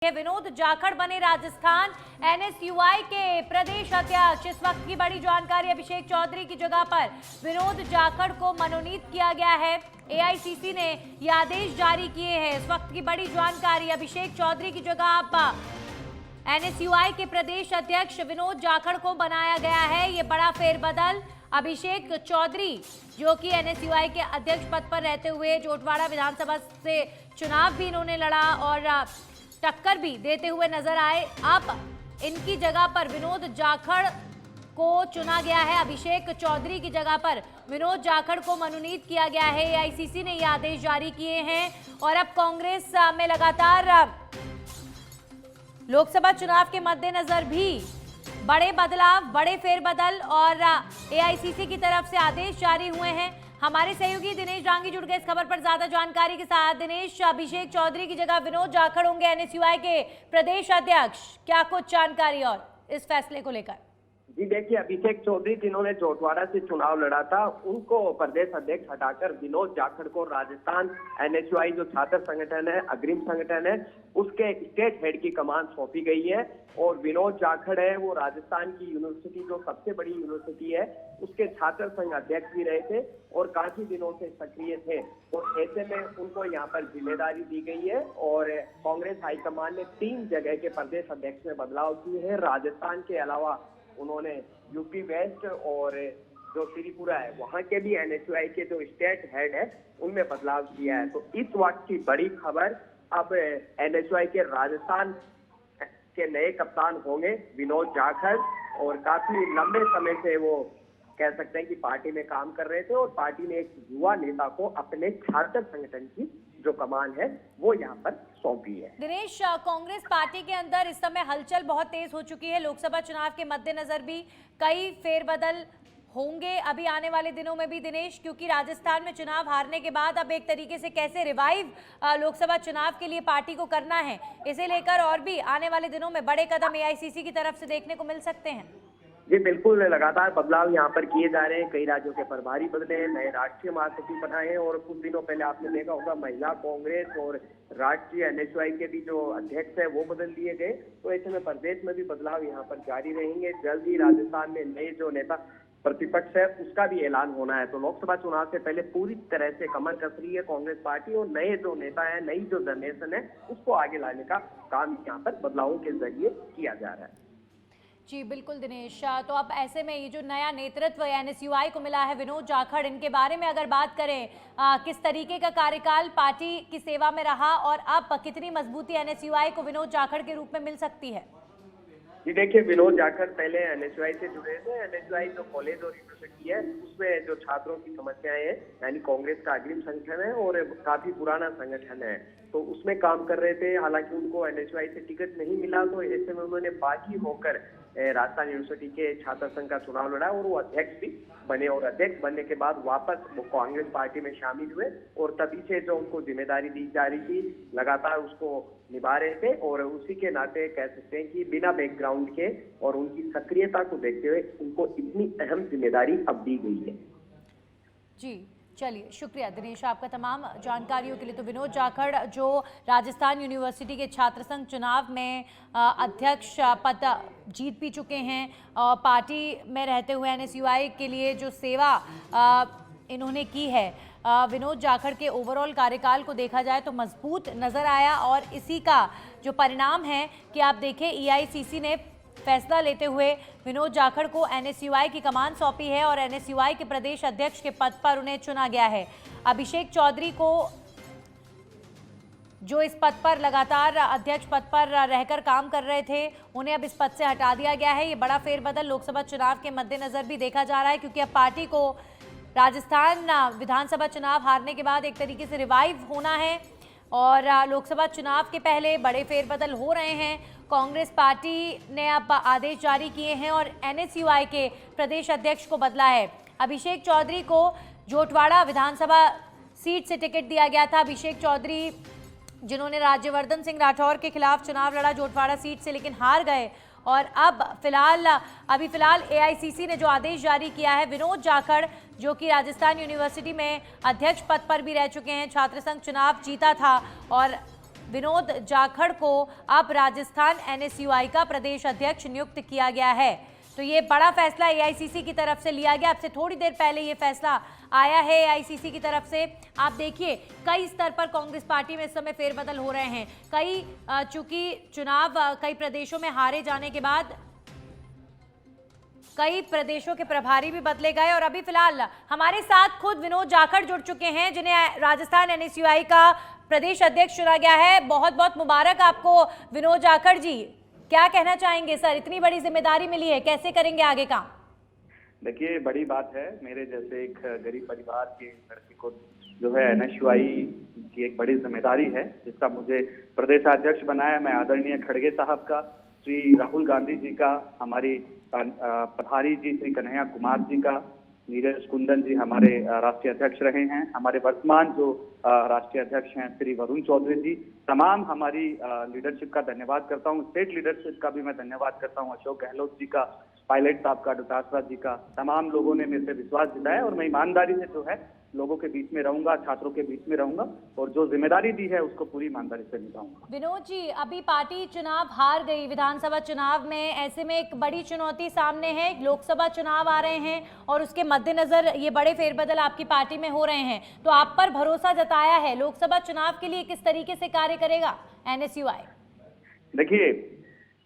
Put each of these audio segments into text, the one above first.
विनोद जाखड़ बने राजस्थान एनएसयूआई के प्रदेश अध्यक्ष। इस वक्त की बड़ी जानकारी, अभिषेक चौधरी की जगह पर विनोद जाखड़ को मनोनीत किया गया है। एआईसीसी ने ये आदेश जारी किए हैं। इस वक्त की बड़ी जानकारी, अभिषेक चौधरी की जगह आप एनएसयूआई के प्रदेश अध्यक्ष विनोद जाखड़ को बनाया गया है। ये बड़ा फेरबदल। अभिषेक चौधरी जो कि एनएसयूआई के अध्यक्ष पद पर रहते हुए जोटवाड़ा विधानसभा से चुनाव भी इन्होंने लड़ा और टक्कर भी देते हुए नजर आए। अब इनकी जगह पर विनोद जाखड़ को चुना गया है। अभिषेक चौधरी की जगह पर विनोद जाखड़ को मनोनीत किया गया है। एआईसीसी ने ये आदेश जारी किए हैं और अब कांग्रेस में लगातार लोकसभा चुनाव के मद्देनजर भी बड़े बदलाव, बड़े फेरबदल और एआईसीसी की तरफ से आदेश जारी हुए हैं। हमारे सहयोगी दिनेश डांगी जुड़ गए इस खबर पर ज्यादा जानकारी के साथ। दिनेश, अभिषेक चौधरी की जगह विनोद जाखड़ होंगे एनएसयूआई के प्रदेश अध्यक्ष, क्या कुछ जानकारी और इस फैसले को लेकर? जी देखिए, अभिषेक चौधरी जिन्होंने जोटवाड़ा से चुनाव लड़ा था, उनको प्रदेश अध्यक्ष हटाकर विनोद जाखड़ को राजस्थान एनएसयूआई जो छात्र संगठन है, अग्रिम संगठन है, उसके स्टेट हेड की कमान सौंपी गई है। और विनोद जाखड़ है वो राजस्थान की यूनिवर्सिटी, जो सबसे बड़ी यूनिवर्सिटी है, उसके छात्र संघ अध्यक्ष भी रहे थे और काफी दिनों से सक्रिय थे। और ऐसे में उनको यहाँ पर जिम्मेदारी दी गई है और कांग्रेस हाईकमान ने 3 जगह के प्रदेश अध्यक्ष में बदलाव किए हैं। राजस्थान के अलावा उन्होंने यूपी वेस्ट और जो त्रिपुरा है वहां के भी एनएसयूआई के जो स्टेट हेड है उनमें बदलाव किया है। तो इस वक्त की बड़ी खबर, अब एनएसयूआई के राजस्थान के नए कप्तान होंगे विनोद जाखड़। और काफी लंबे समय से वो कह सकते हैं कि पार्टी में काम कर रहे थे और पार्टी ने एक युवा नेता को अपने छात्र संगठन की जो कमान है वो यहाँ पर सौंपी है। दिनेश, कांग्रेस पार्टी के अंदर इस समय हलचल बहुत तेज हो चुकी है। लोकसभा चुनाव के मद्देनजर भी कई फेरबदल होंगे अभी आने वाले दिनों में भी दिनेश, क्योंकि राजस्थान में चुनाव हारने के बाद अब एक तरीके से कैसे रिवाइव लोकसभा चुनाव के लिए पार्टी को करना है, इसे लेकर और भी आने वाले दिनों में बड़े कदम एआईसीसी की तरफ से देखने को मिल सकते हैं। जी बिल्कुल, लगातार बदलाव यहाँ पर किए जा रहे हैं। कई राज्यों के प्रभारी बदले हैं, नए राष्ट्रीय महासचिव बनाए हैं और कुछ दिनों पहले आपने देखा होगा महिला कांग्रेस और राष्ट्रीय एनएसयूआई के भी जो अध्यक्ष है वो बदल दिए गए। तो ऐसे में प्रदेश में भी बदलाव यहाँ पर जारी रहेंगे। जल्द ही राजस्थान में नए जो नेता प्रतिपक्ष है उसका भी ऐलान होना है। तो लोकसभा चुनाव से पहले पूरी तरह से कमर कस रही है कांग्रेस पार्टी और नए जो नेता है, नई जो जनरेशन है उसको आगे लाने का काम यहाँ पर बदलावों के जरिए किया जा रहा है। जी बिल्कुल दिनेश, तो अब ऐसे में ये जो नया नेतृत्व एनएसयूआई को मिला है विनोद जाखड़, इनके बारे में अगर बात करें, किस तरीके का कार्यकाल पार्टी की सेवा में रहा और अब कितनी मजबूती एनएसयूआई को विनोद जाखड़ के रूप में मिल सकती है? जी देखिए, विनोद जाखड़ पहले एनएसयूआई से जुड़े थे। एनएसयूआई जो कॉलेज और यूनिवर्सिटी है उसमें जो छात्रों की समस्याएं हैं, यानी कांग्रेस का अग्रिम संगठन है और काफी पुराना संगठन है, तो उसमें काम कर रहे थे। हालांकि उनको एनएसयूआई से टिकट नहीं मिला, तो ऐसे में उन्होंने बागी होकर राजस्थान यूनिवर्सिटी के छात्र संघ का चुनाव लड़ा और वो अध्यक्ष भी बने। और अध्यक्ष बनने के बाद वापस वो कांग्रेस पार्टी में शामिल हुए और तभी से जो उनको जिम्मेदारी दी जा रही थी लगातार उसको निभा रहे थे। और उसी के नाते कह सकते हैं कि बिना बैकग्राउंड के और उनकी सक्रियता को देखते हुए उनको इतनी अहम जिम्मेदारी अब दी गई है। जी चलिए, शुक्रिया दिनेश आपका तमाम जानकारियों के लिए। तो विनोद जाखड़ जो राजस्थान यूनिवर्सिटी के छात्र संघ चुनाव में अध्यक्ष पद जीत भी चुके हैं और पार्टी में रहते हुए एनएसयूआई के लिए जो सेवा इन्होंने की है, विनोद जाखड़ के ओवरऑल कार्यकाल को देखा जाए तो मजबूत नजर आया। और इसी का जो परिणाम है कि आप देखें, एआईसीसी ने फैसला लेते हुए विनोद जाखड़ को एनएसयूआई की कमान सौंपी है और एनएसयूआई के प्रदेश अध्यक्ष के पद पर उन्हें चुना गया है। अभिषेक चौधरी को जो इस पद पर लगातार अध्यक्ष पद पर रहकर काम कर रहे थे, उन्हें अब इस पद से हटा दिया गया है। ये बड़ा फेरबदल लोकसभा चुनाव के मद्देनजर भी देखा जा रहा है, क्योंकि अब पार्टी को राजस्थान विधानसभा चुनाव हारने के बाद एक तरीके से रिवाइव होना है और लोकसभा चुनाव के पहले बड़े फेरबदल हो रहे हैं। कांग्रेस पार्टी ने अब आदेश जारी किए हैं और एनएसयूआई के प्रदेश अध्यक्ष को बदला है। अभिषेक चौधरी को जोटवाड़ा विधानसभा सीट से टिकट दिया गया था। अभिषेक चौधरी जिन्होंने राज्यवर्धन सिंह राठौर के खिलाफ चुनाव लड़ा जोटवाड़ा सीट से, लेकिन हार गए और अब फिलहाल एआईसीसी ने जो आदेश जारी किया है, विनोद जाखड़ जो कि राजस्थान यूनिवर्सिटी में अध्यक्ष पद पर भी रह चुके हैं, छात्र संघ चुनाव जीता था और विनोद जाखड़ को अब राजस्थान एनएसयूआई का प्रदेश अध्यक्ष नियुक्त किया गया है। तो ये बड़ा फैसला एआईसीसी की तरफ से लिया गया। अब से थोड़ी देर पहले ये फैसला आया है एआईसीसी की तरफ से। आप देखिए कई स्तर पर कांग्रेस पार्टी में इस समय फेरबदल हो रहे हैं। चूंकि चुनाव कई प्रदेशों में हारे जाने के बाद कई प्रदेशों के प्रभारी भी बदले गए और अभी फिलहाल हमारे साथ खुद विनोद जाखड़ जुड़ चुके हैं, जिन्हें राजस्थान एनएसयूआई का प्रदेश अध्यक्ष चुना गया है। बहुत बहुत मुबारक आपको विनोद जाखड़ जी। क्या कहना चाहेंगे सर, इतनी बड़ी जिम्मेदारी मिली है, कैसे करेंगे आगे काम? देखिए, बड़ी बात है। मेरे जैसे एक गरीब परिवार के लड़के को जो है एनएसयूआई की एक बड़ी जिम्मेदारी है, जिसका मुझे प्रदेशाध्यक्ष बनाया। मैं आदरणीय खड़गे साहब का, श्री राहुल गांधी जी का, हमारी प्रभारी जी श्री कन्हैया कुमार जी का, नीरज कुंदन जी हमारे राष्ट्रीय अध्यक्ष रहे हैं, हमारे वर्तमान जो राष्ट्रीय अध्यक्ष हैं श्री वरुण चौधरी जी, तमाम हमारी लीडरशिप का धन्यवाद करता हूं। स्टेट लीडरशिप का भी मैं धन्यवाद करता हूं, अशोक गहलोत जी का, पायलट साहब का, डोटासरा जी का। तमाम लोगों ने मेरे से विश्वास दिलाया और मैं ईमानदारी से जो है लोगों के बीच में रहूंगा, छात्रों के बीच में रहूंगा और जो जिम्मेदारी दी है उसको पूरी ईमानदारी से निभाऊंगा। विनोद जी, अभी पार्टी चुनाव हार गई विधानसभा चुनाव में, ऐसे में एक बड़ी चुनौती सामने है, लोकसभा चुनाव आ रहे हैं और उसके मद्देनजर ये बड़े फेरबदल आपकी पार्टी में हो रहे हैं। तो आप पर भरोसा जताया है, लोकसभा चुनाव के लिए किस तरीके से कार्य करेगा एनएसयूआई? देखिए,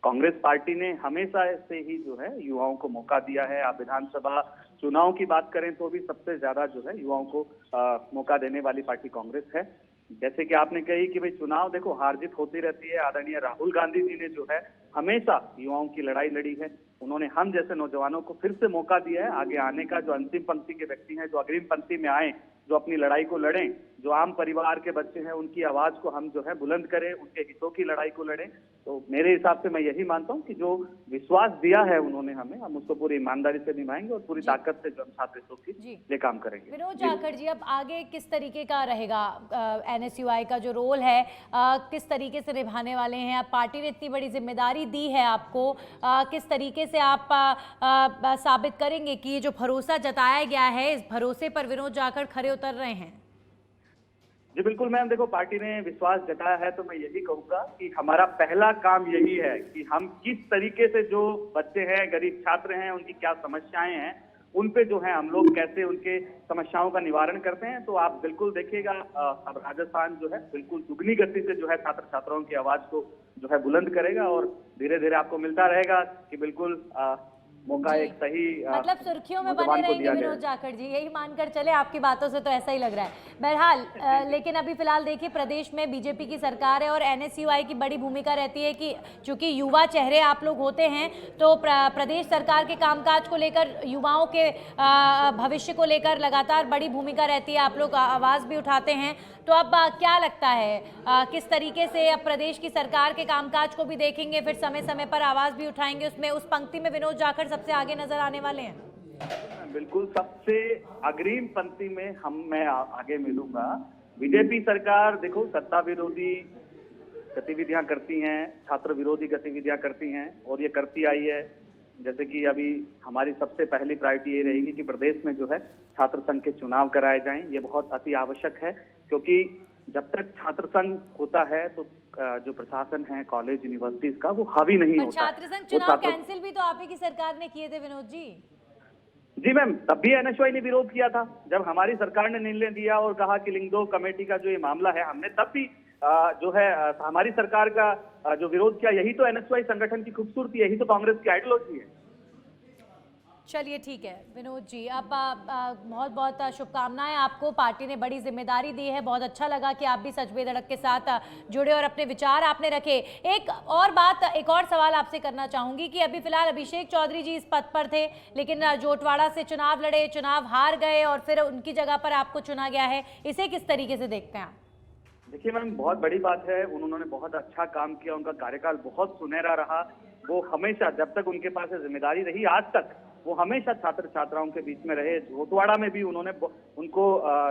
कांग्रेस पार्टी ने हमेशा से ही जो है युवाओं को मौका दिया है। आप विधानसभा चुनाव की बात करें तो भी सबसे ज्यादा जो है युवाओं को मौका देने वाली पार्टी कांग्रेस है। जैसे कि आपने कही कि भाई चुनाव देखो हार जीत होती रहती है। आदरणीय राहुल गांधी जी ने जो है हमेशा युवाओं की लड़ाई लड़ी है। उन्होंने हम जैसे नौजवानों को फिर से मौका दिया है आगे आने का। जो अंतिम पंक्ति के व्यक्ति हैं, जो अग्रिम पंक्ति में आए, जो अपनी लड़ाई को लड़ें, जो आम परिवार के बच्चे हैं उनकी आवाज को हम जो है बुलंद करें, उनके हितों की लड़ाई को लड़ें। तो मेरे हिसाब से मैं यही मानता हूं कि जो विश्वास दिया है उन्होंने हमें, हम उसको पूरी ईमानदारी से निभाएंगे और पूरी ताकत से जो हम छात्र हितों के लिए काम करेंगे। विनोद जाखड़ जी, अब आगे किस तरीके का रहेगा एनएसयूआई का जो रोल है, किस तरीके से निभाने वाले हैं? अब पार्टी ने इतनी बड़ी जिम्मेदारी दी है आपको, किस तरीके से आप साबित करेंगे कि ये जो भरोसा जताया गया है, इस भरोसे पर विनोद जाखड़ खरे उतर रहे हैं? जी बिल्कुल मैम, देखो पार्टी ने विश्वास जताया है तो मैं यही कहूंगा कि हमारा पहला काम यही है कि हम किस तरीके से जो बच्चे हैं, गरीब छात्र हैं, उनकी क्या समस्याएं हैं, उन पे जो है हम लोग कैसे उनके समस्याओं का निवारण करते हैं। तो आप बिल्कुल देखिएगा, अब राजस्थान जो है बिल्कुल दुगनी गति से जो है छात्र छात्राओं की आवाज को जो है बुलंद करेगा और धीरे धीरे आपको मिलता रहेगा कि बिल्कुल मौका एक सही मतलब सुर्खियों में बने रहेंगे विनोद जाखड़ जी, यही मानकर चले। आपकी बातों से तो ऐसा ही लग रहा है। बहरहाल लेकिन अभी फिलहाल देखिए, प्रदेश में बीजेपी की सरकार है और एनएसयूआई की बड़ी भूमिका रहती है कि चूंकि युवा चेहरे आप लोग होते हैं तो प्रदेश सरकार के कामकाज को लेकर, युवाओं के भविष्य को लेकर लगातार बड़ी भूमिका रहती है, आप लोग आवाज भी उठाते हैं। तो अब क्या लगता है किस तरीके से अब प्रदेश की सरकार के कामकाज को भी देखेंगे, फिर समय समय पर आवाज भी उठाएंगे, उसमें उस पंक्ति में विनोद जाखड़ सबसे आगे नजर आने वाले हैं? बिल्कुल, सबसे अग्रिम पंक्ति में मैं आगे मिलूंगा। बीजेपी सरकार देखो सत्ता विरोधी गतिविधियां करती हैं, छात्र विरोधी गतिविधियां करती हैं और ये करती आई है। जैसे कि अभी हमारी सबसे पहली प्रायोरिटी ये रहेगी कि प्रदेश में जो है छात्र संघ के चुनाव कराए जाएं। ये बहुत अति आवश्यक है, क्योंकि जब तक छात्र संघ होता है तो जो प्रशासन है कॉलेज यूनिवर्सिटीज का, वो हावी नहीं होता। छात्र संघ चुनाव कैंसिल भी तो आप ही की सरकार ने किए थे विनोद जी। जी मैम, तब भी एनएसयूआई ने विरोध किया था जब हमारी सरकार ने निर्णय दिया और कहा कि लिंगदो कमेटी का जो ये मामला है, हमने तब भी जो है हमारी सरकार का जो विरोध किया। यही तो एनएसयूआई संगठन की खूबसूरती, यही तो कांग्रेस की आइडियोलॉजी है। चलिए ठीक है विनोद जी, अब बहुत बहुत शुभकामनाएं आपको। पार्टी ने बड़ी जिम्मेदारी दी है, बहुत अच्छा लगा कि आप भी सच बेधड़क के साथ जुड़े और अपने विचार आपने रखे। एक और सवाल आपसे करना चाहूंगी कि अभी फिलहाल अभिषेक चौधरी जी इस पद पर थे, लेकिन जोटवाड़ा से चुनाव लड़े, चुनाव हार गए और फिर उनकी जगह पर आपको चुना गया है। इसे किस तरीके से देखते हैं आप? देखिए मैम, बहुत बड़ी बात है, उन्होंने बहुत अच्छा काम किया, उनका कार्यकाल बहुत सुनहरा रहा। वो हमेशा, जब तक उनके पास जिम्मेदारी रही आज तक, वो हमेशा छात्र छात्राओं के बीच में रहे। जोटवाड़ा में भी उनको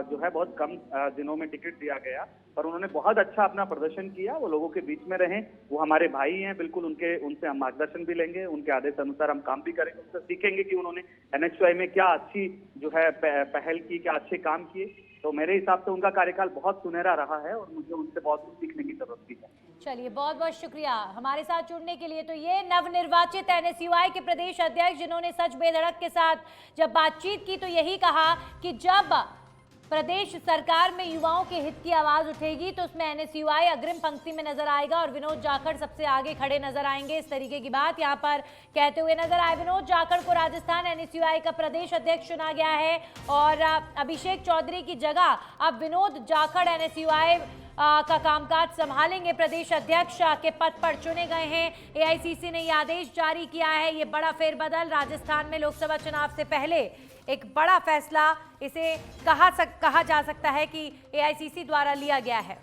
जो है बहुत कम दिनों में टिकट दिया गया, पर उन्होंने बहुत अच्छा अपना प्रदर्शन किया। वो लोगों के बीच में रहे, वो हमारे भाई हैं, बिल्कुल उनसे हम मार्गदर्शन भी लेंगे, उनके आदेश अनुसार हम काम भी करेंगे, उनसे सीखेंगे कि उन्होंने एनएसयूआई में क्या अच्छी जो है पहल की, क्या अच्छे काम किए। तो मेरे हिसाब से उनका कार्यकाल बहुत सुनहरा रहा है और मुझे उनसे बहुत कुछ सीखने की जरूरत भी है। चलिए, बहुत बहुत शुक्रिया हमारे साथ जुड़ने के लिए। तो ये नवनिर्वाचित एनएसयूआई के प्रदेश अध्यक्ष, जिन्होंने सच बेधड़क के साथ जब बातचीत की तो यही कहा कि जब प्रदेश सरकार में युवाओं के हित की आवाज उठेगी तो उसमें एनएसयूआई अग्रिम पंक्ति में नजर आएगा और विनोद जाखड़ सबसे आगे खड़े नजर आएंगे। इस तरीके की बात यहां पर कहते हुए नजर आए। विनोद जाखड़ को राजस्थान एनएसयूआई का प्रदेश अध्यक्ष चुना गया है और अभिषेक चौधरी की जगह अब विनोद जाखड़ एनएसयूआई का कामकाज संभालेंगे। प्रदेश अध्यक्ष के पद पर चुने गए हैं। एआईसीसी ने यह आदेश जारी किया है। ये बड़ा फेरबदल राजस्थान में लोकसभा चुनाव से पहले एक बड़ा फैसला इसे कहा जा सकता है कि एआईसीसी द्वारा लिया गया है।